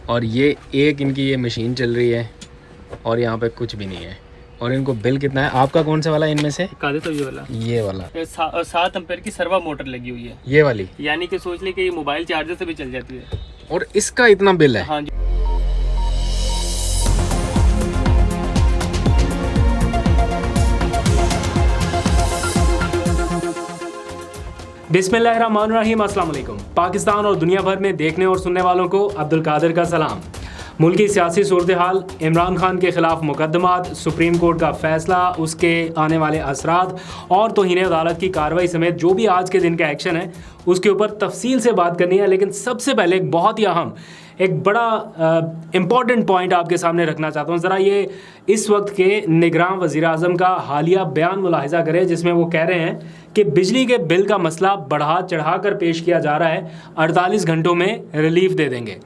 और ये एक इनकी ये मशीन चल रही है और यहाँ पे कुछ भी नहीं है। और इनको बिल कितना है? आपका कौन सा वाला इनमें से? तो ये वाला 7 एम्पेयर की सर्वा मोटर लगी हुई है, ये वाली, यानी कि सोच ले कि ये मोबाइल चार्जर से भी चल जाती है। और इसका इतना बिल है? हाँ जी। बिस्मिल्लाहिर्रहमानिर्रहीम, अस्सलाम वालेकुम। पाकिस्तान और दुनिया भर में देखने और सुनने वालों को अब्दुल कादिर का सलाम। मुल्क की सियासी सूरत हाल, इमरान खान के ख़िलाफ़ मुकदमात, सुप्रीम कोर्ट का फ़ैसला, उसके आने वाले असरात और तौहीन अदालत की कार्रवाई समेत जो भी आज के दिन का एक्शन है उसके ऊपर तफसील से बात करनी है। लेकिन सबसे पहले एक बहुत ही अहम, एक बड़ा इम्पॉर्टेंट पॉइंट आपके सामने रखना चाहता हूँ। ज़रा ये इस वक्त के निगरान वज़ीर आज़म का हालिया बयान मुलाहिज़ा करें, जिसमें वो कह रहे हैं कि बिजली के बिल का मसला बढ़ा चढ़ा कर पेश किया जा रहा है, 48 घंटों में रिलीफ दे देंगे।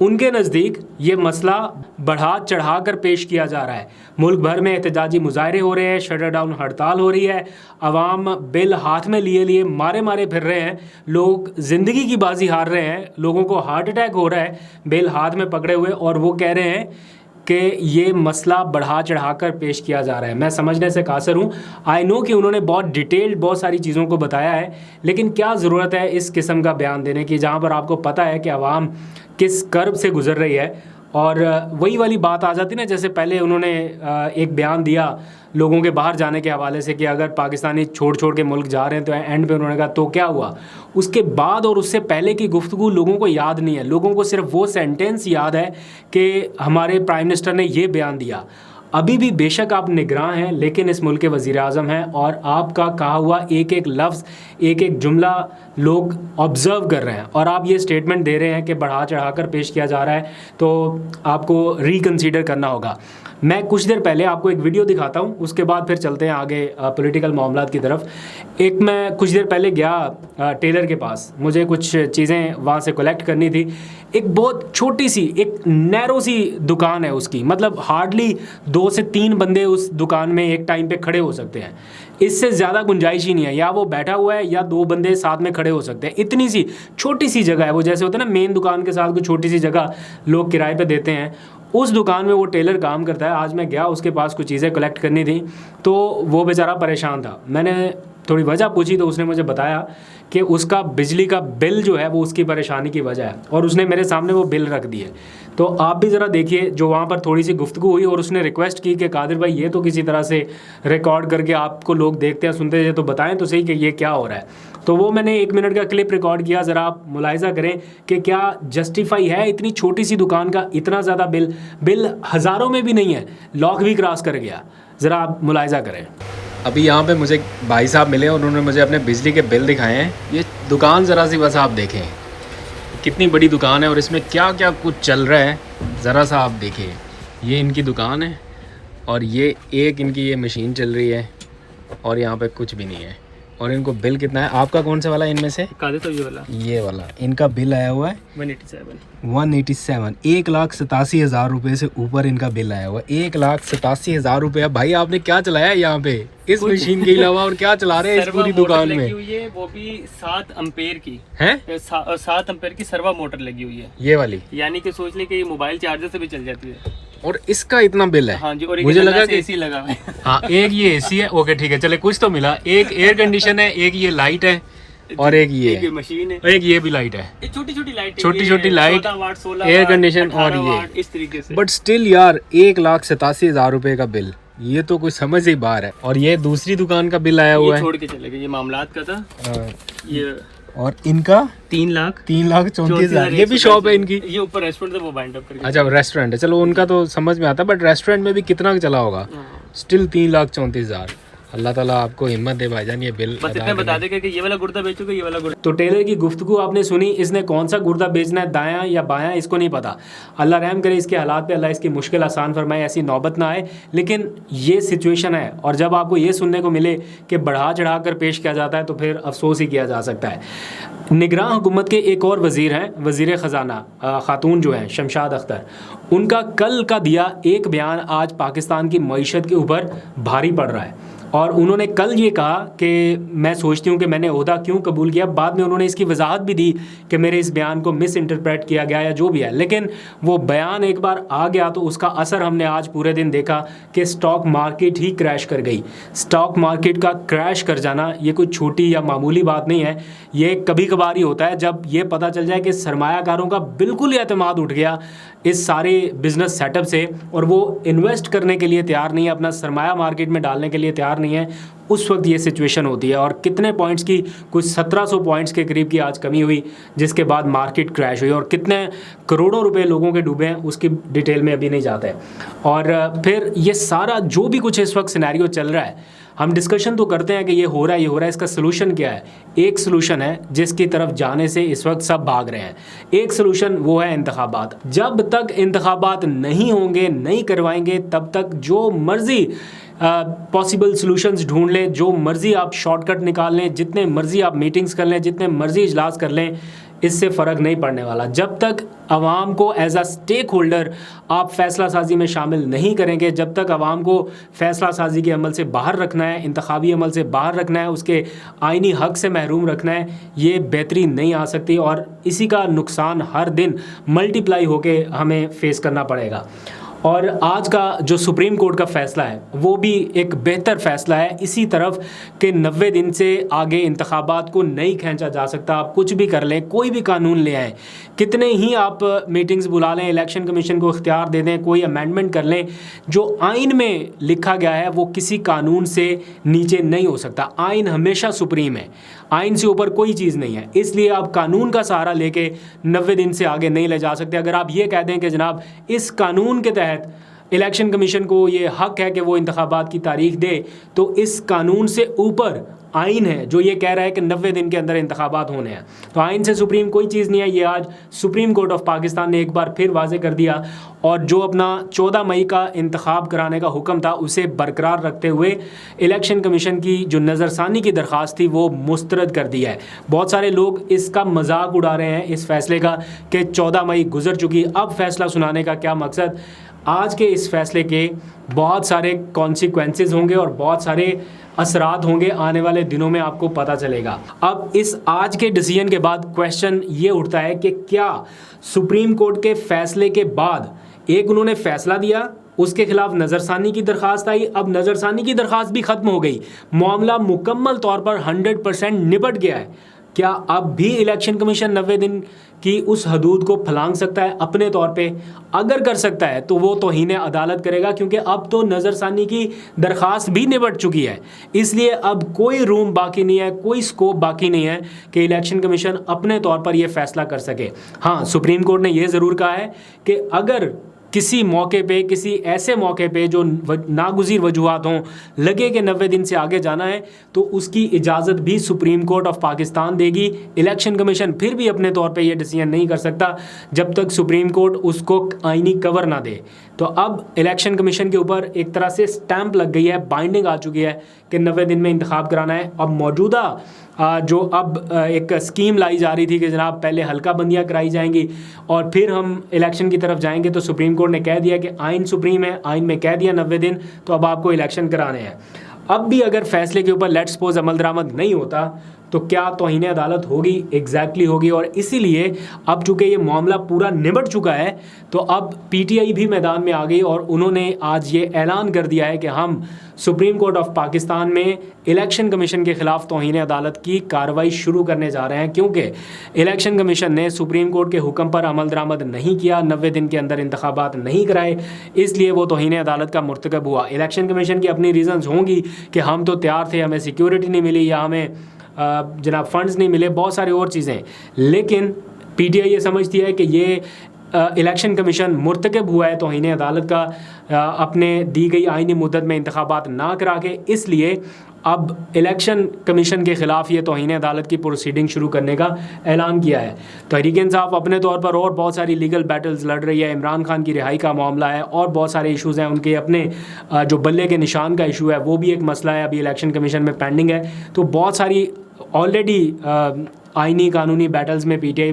उनके नज़दीक ये मसला बढ़ा चढ़ा कर पेश किया जा रहा है। मुल्क भर में एहतजाजी मुजाहरे हो रहे हैं, शटर डाउन हड़ताल हो रही है, आवाम बिल हाथ में लिए लिए मारे मारे फिर रहे हैं, लोग ज़िंदगी की बाजी हार रहे हैं, लोगों को हार्ट अटैक हो रहा है बिल हाथ में पकड़े हुए, और वो कह रहे हैं कि ये मसला बढ़ा चढ़ा कर पेश किया जा रहा है। मैं समझने से कासर हूँ। आई नो कि उन्होंने बहुत डिटेल्ड बहुत सारी चीज़ों को बताया है, लेकिन क्या ज़रूरत है इस किस्म का बयान देने की जहाँ पर आपको पता है कि आवाम किस कर्ब से गुज़र रही है। और वही वाली बात आ जाती ना, जैसे पहले उन्होंने एक बयान दिया लोगों के बाहर जाने के हवाले से कि अगर पाकिस्तानी छोड़ छोड़ के मुल्क जा रहे हैं, तो एंड पे उन्होंने कहा तो क्या हुआ। उसके बाद और उससे पहले की गुफ्तगू लोगों को याद नहीं है। लोगों को सिर्फ वो सेंटेंस याद है कि हमारे प्राइम मिनिस्टर ने ये बयान दिया। अभी भी बेशक आप निगरान हैं, लेकिन इस मुल्क के वज़ीर आज़म हैं और आपका कहा हुआ एक एक लफ्ज़, एक एक जुमला लोग ऑब्ज़र्व कर रहे हैं, और आप ये स्टेटमेंट दे रहे हैं कि बढ़ा चढ़ा कर पेश किया जा रहा है, तो आपको रिकन्सीडर करना होगा। मैं कुछ देर पहले आपको एक वीडियो दिखाता हूँ, उसके बाद फिर चलते हैं आगे पॉलिटिकल मामलात की तरफ। एक मैं कुछ देर पहले गया टेलर के पास, मुझे कुछ चीज़ें वहाँ से कलेक्ट करनी थी। एक बहुत छोटी सी, एक नैरो सी दुकान है उसकी, मतलब हार्डली 2 से 3 बंदे उस दुकान में एक टाइम पे खड़े हो सकते हैं। इससे ज़्यादा गुंजाइश ही नहीं है, या वो बैठा हुआ है या 2 बंदे साथ में खड़े हो सकते हैं। इतनी सी छोटी सी जगह है वो, जैसे होता है ना मेन दुकान के साथ कोई छोटी सी जगह लोग किराए पे देते हैं, उस दुकान में वो टेलर काम करता है। आज मैं गया उसके पास, कुछ चीज़ें कलेक्ट करनी थी, तो वो बेचारा परेशान था। मैंने थोड़ी वजह पूछी तो उसने मुझे बताया कि उसका बिजली का बिल जो है वो उसकी परेशानी की वजह है, और उसने मेरे सामने वो बिल रख दिए। तो आप भी ज़रा देखिए, जो वहाँ पर थोड़ी सी गुफ्तगू हुई और उसने रिक्वेस्ट की कि कादिर भाई ये तो किसी तरह से रिकॉर्ड करके आपको लोग देखते हैं सुनते हैं तो बताएं तो सही कि ये क्या हो रहा है। तो वो मैंने 1 मिनट का क्लिप रिकॉर्ड किया, ज़रा आप मुलाहिज़ा करें कि क्या जस्टिफाई है इतनी छोटी सी दुकान का इतना ज़्यादा बिल हज़ारों में भी नहीं है, लाख भी क्रॉस कर गया। ज़रा आप मुलाहिज़ा करें। अभी यहाँ पे मुझे भाई साहब मिले और उन्होंने मुझे अपने बिजली के बिल दिखाए हैं। ये दुकान ज़रा सी बस आप देखें कितनी बड़ी दुकान है और इसमें क्या क्या कुछ चल रहा है, ज़रा सा आप देखिए। ये इनकी दुकान है और ये एक इनकी ये मशीन चल रही है और यहाँ पे कुछ भी नहीं है। और इनको बिल कितना है? आपका कौन सा वाला इनमें से? तो ये वाला इनका बिल आया हुआ है 187, 1,87,000 रुपये से ऊपर इनका बिल आया हुआ है। 1,87,000 रुपये। भाई आपने क्या चलाया है यहाँ पे इस मशीन के अलावा, और क्या चला रहे हैं इस पूरी दुकान में? वो भी 7 एम्पेयर की है, 7 एम्पेयर की सर्वा मोटर लगी हुई है, ये वाली, यानी कि सोच ले कि ये मोबाइल चार्जर से भी चल जाती है। और इसका इतना बिल है? हाँ जी, और मुझे लगा कि एसी लगा हुआ है। हाँ, एक ये एसी है, ओके ठीक है, चले कुछ तो मिला। एक एयर कंडीशन है, एक ये लाइट है, और एक ये मशीन है, एक ये भी लाइट है, छोटी छोटी लाइट, छोटी लाइट, एयर कंडीशन और ये, इस तरीके से। बट स्टिल यार 1,87,000 रुपये का बिल, ये तो कुछ समझ ही बाहर है। और ये दूसरी दुकान का बिल आया हुआ है, छोड़ के चले गए, ये मामलात का था ये। और इनका 3,34,000। ये भी शॉप है इनकी, ये ऊपर रेस्टोरेंट है वो बाइंड अप करके। अच्छा रेस्टोरेंट है, चलो उनका तो समझ में आता है, बट रेस्टोरेंट में भी कितना चला होगा, स्टिल 3,34,000। अल्लाह ताला आपको हिम्मत दे भाईजान, ये बिल बस इतना बता देगा कि ये वाला गुर्दा बेचोगे, ये वाला गुर्दा। तो टेलर की गुफ्तगू आपने सुनी, इसने कौन सा गुर्दा बेचना है, दायां या बायां, इसको नहीं पता। अल्लाह रहम करे इसके हालात पे, अल्लाह इसकी मुश्किल आसान फरमाए, ऐसी नौबत ना आए। लेकिन ये सिचुएशन है, और जब आपको ये सुनने को मिले कि बढ़ा चढ़ा कर पेश किया जाता है तो फिर अफसोस ही किया जा सकता है। निगरान हुकूमत के एक और वज़ीर हैं, वज़ीर ख़जाना ख़ातून जो हैं शमशाद अख्तर, उनका कल का दिया एक बयान आज पाकिस्तान की मईशत के ऊपर भारी पड़ रहा है। और उन्होंने कल ये कहा कि मैं सोचती हूँ कि मैंने ओहदा क्यों कबूल किया। बाद में उन्होंने इसकी वजाहत भी दी कि मेरे इस बयान को मिस इंटरप्रेट किया गया या जो भी है, लेकिन वो बयान एक बार आ गया तो उसका असर हमने आज पूरे दिन देखा कि स्टॉक मार्केट ही क्रैश कर गई। स्टॉक मार्केट का क्रैश कर जाना ये कोई छोटी या मामूली बात नहीं है, ये कभी कभार ही होता है जब ये पता चल जाए कि सरमायाकारों का बिल्कुल ही एतमाद उठ गया इस सारे बिजनेस सेटअप से और वो इन्वेस्ट करने के लिए तैयार नहीं है, अपना सरमाया मार्केट में डालने के लिए तैयार नहीं है। उस वक्त ये सिचुएशन होती है और कितने पॉइंट्स की, कुछ 1700 पॉइंट्स के करीब की आज कमी हुई, जिसके बाद मार्केट क्रैश हुई और कितने करोड़ों रुपए लोगों के डूबे हैं उसकी डिटेल में अभी नहीं जाता है। और फिर ये सारा जो भी कुछ इस वक्त सिनेरियो चल रहा है, हम डिस्कशन तो करते हैं कि ये हो रहा है, इसका सलूशन क्या है। एक सलूशन है जिसकी तरफ जाने से इस वक्त सब भाग रहे हैं। एक सलूशन वो है इंतखाबात। जब तक इंतखाबात नहीं होंगे, नहीं करवाएंगे, तब तक जो मर्जी पॉसिबल सॉल्यूशंस ढूंढ लें, जो मर्जी आप शॉर्टकट निकाल लें, जितने मर्जी आप मीटिंग्स कर लें, जितने मर्जी इजलास कर लें, इससे फ़र्क नहीं पड़ने वाला। जब तक आवाम को एज अ स्टेक होल्डर आप फैसला साजी में शामिल नहीं करेंगे, जब तक आवाम को फैसला साजी के अमल से बाहर रखना है, इंतखाबी अमल से बाहर रखना है, उसके आइनी हक से महरूम रखना है, ये बेहतरी नहीं आ सकती और इसी का नुकसान हर दिन मल्टीप्लाई होके हमें फेस करना पड़ेगा। और आज का जो सुप्रीम कोर्ट का फ़ैसला है वो भी एक बेहतर फ़ैसला है इसी तरफ कि 90 दिन से आगे इंतखाबात को नहीं खींचा जा सकता। आप कुछ भी कर लें, कोई भी कानून ले आएँ, कितने ही आप मीटिंग्स बुला लें, इलेक्शन कमीशन को इख्तियार दे दें, कोई अमेंडमेंट कर लें, जो आइन में लिखा गया है वो किसी कानून से नीचे नहीं हो सकता। आइन हमेशा सुप्रीम है, आइन से ऊपर कोई चीज़ नहीं है, इसलिए आप कानून का सहारा लेके 90 दिन से आगे नहीं ले जा सकते। अगर आप ये कह दें कि जनाब इस कानून के तहत इलेक्शन कमीशन को ये हक है कि वो इंतखाबात की तारीख दे, तो इस कानून से ऊपर आइन है जो ये कह रहा है कि 90 दिन के अंदर इंतखाबात होने हैं। तो आइन से सुप्रीम कोई चीज़ नहीं है, ये आज सुप्रीम कोर्ट ऑफ पाकिस्तान ने एक बार फिर वाजे कर दिया और जो अपना 14 मई का इंतखाब कराने का हुक्म था उसे बरकरार रखते हुए इलेक्शन कमीशन की जो नज़रसानी की दरख्वास्त थी वो मुस्तरद कर दिया है। बहुत सारे लोग इसका मजाक उड़ा रहे हैं इस फैसले का कि 14 मई गुजर चुकी, अब फैसला सुनाने का क्या मकसद। आज के इस फैसले के बहुत सारे कॉन्सिक्वेंसेस होंगे और बहुत सारे असरात होंगे, आने वाले दिनों में आपको पता चलेगा। अब इस आज के डिसीजन के बाद क्वेश्चन ये उठता है कि क्या सुप्रीम कोर्ट के फैसले के बाद, एक उन्होंने फैसला दिया, उसके खिलाफ नज़रसानी की दरख्वास्त आई, अब नज़रसानी की दरख्वास्त भी ख़त्म हो गई, मामला मुकम्मल तौर पर 100% निपट गया है, क्या अब भी इलेक्शन कमीशन 90 दिन की उस हदूद को फलांग सकता है अपने तौर पे? अगर कर सकता है तो वो तौहीन अदालत करेगा, क्योंकि अब तो नज़रसानी की दरख्वास्त भी निपट चुकी है। इसलिए अब कोई रूम बाकी नहीं है, कोई स्कोप बाकी नहीं है कि इलेक्शन कमीशन अपने तौर पर यह फ़ैसला कर सके। हाँ, सुप्रीम कोर्ट ने यह ज़रूर कहा है कि अगर किसी मौके पे, किसी ऐसे मौके पे जो नागुज़ीर वजूहात हों, लगे कि 90 दिन से आगे जाना है, तो उसकी इजाज़त भी सुप्रीम कोर्ट ऑफ पाकिस्तान देगी। इलेक्शन कमीशन फिर भी अपने तौर पे ये डिसीजन नहीं कर सकता जब तक सुप्रीम कोर्ट उसको आइनी कवर ना दे। तो अब इलेक्शन कमीशन के ऊपर एक तरह से स्टैंप लग गई है, बाइंडिंग आ चुकी है कि 90 दिन में इंतखाब कराना है। अब मौजूदा जो अब एक स्कीम लाई जा रही थी कि जनाब पहले हल्का बंदियाँ कराई जाएंगी और फिर हम इलेक्शन की तरफ जाएंगे, तो सुप्रीम कोर्ट ने कह दिया कि आइन सुप्रीम है, आइन में कह दिया 90 दिन, तो अब आपको इलेक्शन कराने हैं। अब भी अगर फैसले के ऊपर लेट्स सपोज अमल दरामद नहीं होता तो क्या तौहीन अदालत होगी? एग्जैक्टली होगी। और इसीलिए अब चूँकि ये मामला पूरा निबट चुका है तो अब पीटीआई भी मैदान में आ गई और उन्होंने आज ये ऐलान कर दिया है कि हम सुप्रीम कोर्ट ऑफ पाकिस्तान में इलेक्शन कमीशन के ख़िलाफ़ तौहीन अदालत की कार्रवाई शुरू करने जा रहे हैं, क्योंकि इलेक्शन कमीशन ने सुप्रीम कोर्ट के हुक्म पर अमल दरामद नहीं किया, 90 दिन के अंदर इंतखाबात नहीं कराए, इसलिए वो तौहीन अदालत का मुर्तकब हुआ। इलेक्शन कमीशन की अपनी रीज़न्स होंगी कि हम तो तैयार थे, हमें सिक्योरिटी नहीं मिली या हमें जनाब फंड्स नहीं मिले, बहुत सारी और चीज़ें, लेकिन पीटीआई ये समझती है कि ये इलेक्शन कमीशन मुर्तकब हुआ है तौहीन अदालत का अपने दी गई आइनी मुद्दत में इंतखाबात ना करा के, इसलिए अब इलेक्शन कमीशन के ख़िलाफ़ ये तौहीन अदालत की प्रोसीडिंग शुरू करने का ऐलान किया है। तहरीक इंसाफ अपने तौर पर और बहुत सारी लीगल बैटल्स लड़ रही है, इमरान खान की रिहाई का मामला है और बहुत सारे इशूज़ हैं, उनके अपने जो बल्ले के निशान का इशू है वो भी एक मसला है, अभी इलेक्शन कमीशन में पेंडिंग है। तो बहुत सारी ऑलरेडी आइनी कानूनी बैटल्स में पीटीआई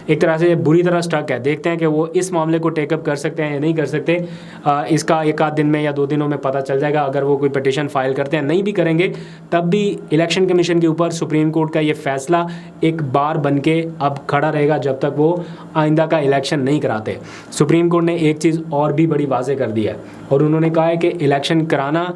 एक तरह से बुरी तरह स्टक है। देखते हैं कि वो इस मामले को टेकअप कर सकते हैं या नहीं कर सकते। इसका एक आध दिन में या 2 दिनों में पता चल जाएगा। अगर वो कोई पिटीशन फाइल करते हैं, नहीं भी करेंगे तब भी इलेक्शन कमीशन के ऊपर सुप्रीम कोर्ट का ये फैसला एक बार बन के अब खड़ा रहेगा जब तक वो आइंदा का इलेक्शन नहीं कराते। सुप्रीम कोर्ट ने एक चीज़ और भी बड़ी वाज़ेह कर दी है और उन्होंने कहा है कि इलेक्शन कराना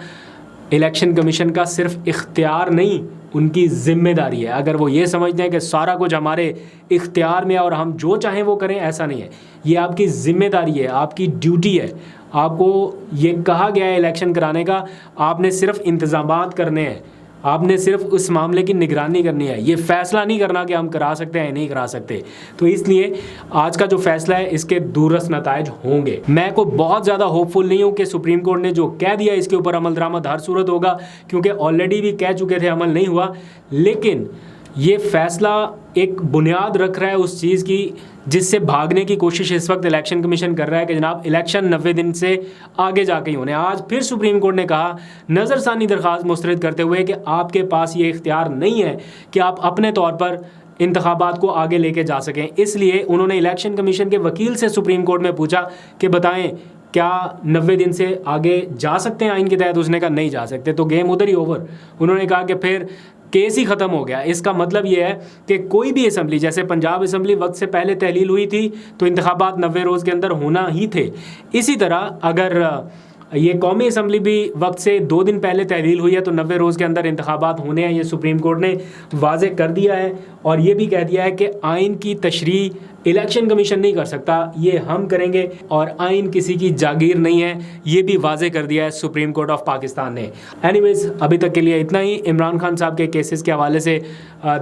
इलेक्शन कमीशन का सिर्फ इख्तियार नहीं, उनकी ज़िम्मेदारी है। अगर वो ये समझते हैं कि सारा कुछ हमारे इख्तियार में है और हम जो चाहें वो करें, ऐसा नहीं है। ये आपकी ज़िम्मेदारी है, आपकी ड्यूटी है। आपको ये कहा गया है इलेक्शन कराने का, आपने सिर्फ इंतज़ामात करने हैं, आपने सिर्फ उस मामले की निगरानी करनी है। ये फ़ैसला नहीं करना कि हम करा सकते हैं या नहीं करा सकते। तो इसलिए आज का जो फ़ैसला है इसके दूररस नताइज होंगे। मैं को बहुत ज़्यादा होपफुल नहीं हूँ कि सुप्रीम कोर्ट ने जो कह दिया इसके ऊपर अमल दरामद हर सूरत होगा, क्योंकि ऑलरेडी भी कह चुके थे, अमल नहीं हुआ। लेकिन ये फ़ैसला एक बुनियाद रख रहा है उस चीज़ की जिससे भागने की कोशिश इस वक्त इलेक्शन कमीशन कर रहा है कि जनाब इलेक्शन 90 दिन से आगे जाके ही होने। आज फिर सुप्रीम कोर्ट ने कहा नज़रसानी दरख्वास्त मुस्तरद करते हुए कि आपके पास ये इख्तियार नहीं है कि आप अपने तौर पर इंतखाबात को आगे लेके जा सकें। इसलिए उन्होंने इलेक्शन कमीशन के वकील से सुप्रीम कोर्ट में पूछा कि बताएं क्या 90 दिन से आगे जा सकते हैं आइन के तहत। उसने कहा नहीं जा सकते, तो गेम उधर ही ओवर। उन्होंने कहा कि फिर केस ही ख़त्म हो गया। इसका मतलब ये है कि कोई भी असम्बली, जैसे पंजाब असम्बली वक्त से पहले तहलील हुई थी तो इंतखाबात 90 रोज़ के अंदर होना ही थे। इसी तरह अगर ये कौमी असम्बली भी वक्त से 2 दिन पहले तहलील हुई है तो 90 रोज़ के अंदर इंतखाबात होने हैं। ये सुप्रीम कोर्ट ने वाज़ेह कर दिया है और ये भी कह दिया है कि आइन की तशरीह इलेक्शन कमीशन नहीं कर सकता, ये हम करेंगे और आइन किसी की जागीर नहीं है, ये भी वाज़ेह कर दिया है सुप्रीम कोर्ट ऑफ पाकिस्तान ने। एनीवेज़ अभी तक के लिए इतना ही। इमरान खान साहब के केसेस के हवाले से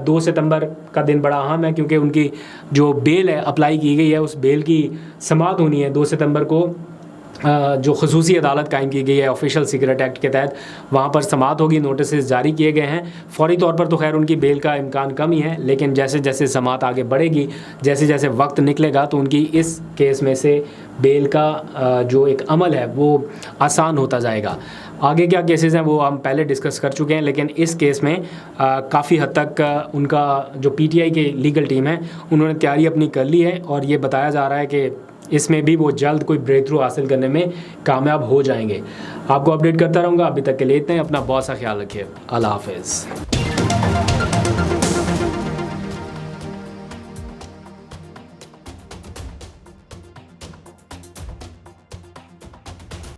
2 सितंबर का दिन बड़ा अहम है, क्योंकि उनकी जो बेल है अप्लाई की गई है, उस बेल की समाअत होनी है 2 सितंबर को। जो खसूसी अदालत कायम की गई है ऑफिशियल सीक्रेट एक्ट के तहत, वहाँ पर समाअत होगी। नोटिस जारी किए गए हैं। फौरी तौर पर तो खैर उनकी बेल का इम्कान कम ही है, लेकिन जैसे जैसे समाअत आगे बढ़ेगी, जैसे जैसे वक्त निकलेगा तो उनकी इस केस में से बेल का जो एक अमल है वो आसान होता जाएगा। आगे क्या केसेस हैं वो हम पहले डिस्कस कर चुके हैं, लेकिन इस केस में काफ़ी हद तक उनका जो पीटीआई की लीगल टीम है उन्होंने तैयारी अपनी कर ली है और ये बताया जा रहा है कि इसमें भी वो जल्द कोई ब्रेक थ्रू हासिल करने में कामयाब हो जाएंगे। आपको अपडेट करता रहूँगा। अभी तक के लिए इतना ही। अपना बहुत सा ख्याल रखिए। अल्लाह हाफ़िज़।